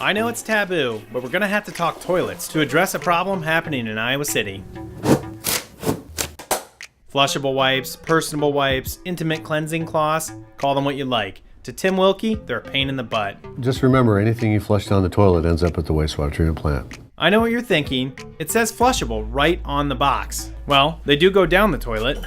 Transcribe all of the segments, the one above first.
I know it's taboo, but we're gonna have to talk toilets to address a problem happening in Iowa City. Flushable wipes, personable wipes, intimate cleansing cloths, call them what you like. To Tim Wilkie, they're a pain in the butt. Just remember, anything you flush down the toilet ends up at the wastewater treatment plant. I know what you're thinking. It says flushable right on the box. Well, they do go down the toilet.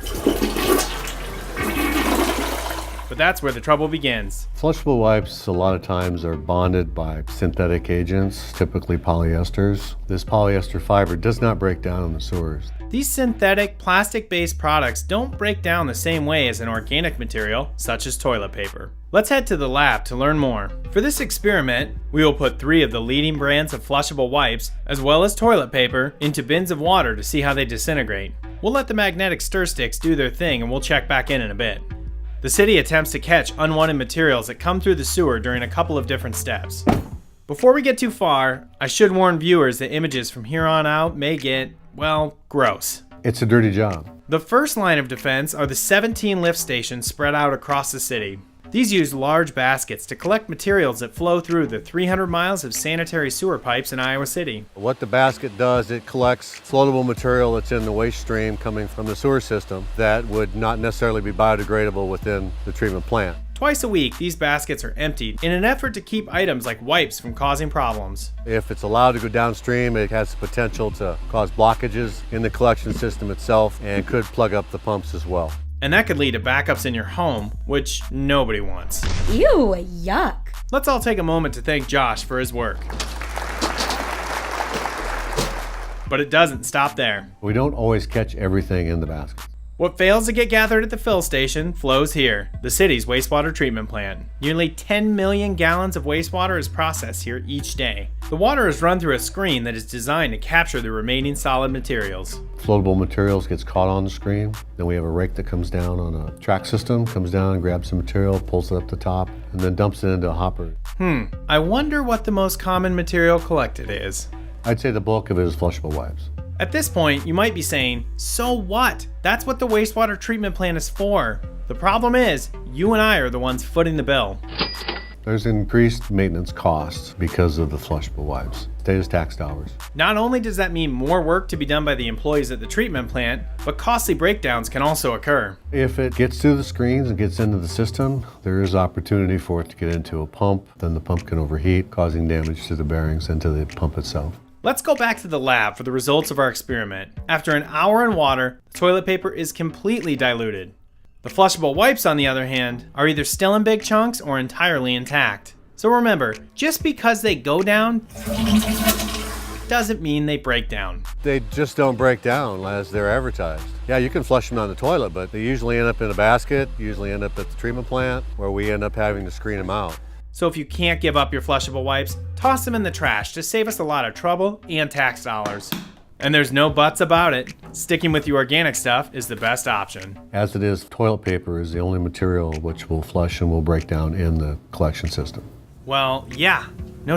But that's where the trouble begins. Flushable wipes a lot of times are bonded by synthetic agents, typically polyesters. This polyester fiber does not break down in the sewers. These synthetic, plastic-based products don't break down the same way as an organic material, such as toilet paper. Let's head to the lab to learn more. For this experiment, we will put 3 of the leading brands of flushable wipes, as well as toilet paper, into bins of water to see how they disintegrate. We'll let the magnetic stir sticks do their thing and we'll check back in a bit. The city attempts to catch unwanted materials that come through the sewer during a couple of different steps. Before we get too far, I should warn viewers that images from here on out may get, well, gross. It's a dirty job. The first line of defense are the 17 lift stations spread out across the city. These use large baskets to collect materials that flow through the 300 miles of sanitary sewer pipes in Iowa City. What the basket does, it collects floatable material that's in the waste stream coming from the sewer system that would not necessarily be biodegradable within the treatment plant. Twice a week, these baskets are emptied in an effort to keep items like wipes from causing problems. If it's allowed to go downstream, it has the potential to cause blockages in the collection system itself and could plug up the pumps as well. And that could lead to backups in your home, which nobody wants. Ew, yuck. Let's all take a moment to thank Josh for his work. But it doesn't stop there. We don't always catch everything in the basket. What fails to get gathered at the fill station flows here, the city's wastewater treatment plant. Nearly 10 million gallons of wastewater is processed here each day. The water is run through a screen that is designed to capture the remaining solid materials. Floatable materials gets caught on the screen. Then we have a rake that comes down on a track system, comes down and grabs the material, pulls it up the top, and then dumps it into a hopper. I wonder what the most common material collected is. I'd say the bulk of it is flushable wipes. At this point, you might be saying, so what? That's what the wastewater treatment plant is for. The problem is, you and I are the ones footing the bill. There's increased maintenance costs because of the flushable wipes. State as tax dollars. Not only does that mean more work to be done by the employees at the treatment plant, but costly breakdowns can also occur. If it gets through the screens and gets into the system, there is opportunity for it to get into a pump. Then the pump can overheat, causing damage to the bearings and to the pump itself. Let's go back to the lab for the results of our experiment. After an hour in water, the toilet paper is completely diluted. The flushable wipes, on the other hand, are either still in big chunks or entirely intact. So remember, just because they go down doesn't mean they break down. They just don't break down as they're advertised. Yeah, you can flush them down the toilet, but they usually end up in a basket, usually end up at the treatment plant, where we end up having to screen them out. So if you can't give up your flushable wipes, toss them in the trash to save us a lot of trouble and tax dollars. And there's no buts about it. Sticking with the organic stuff is the best option. As it is, toilet paper is the only material which will flush and will break down in the collection system. Well, yeah, no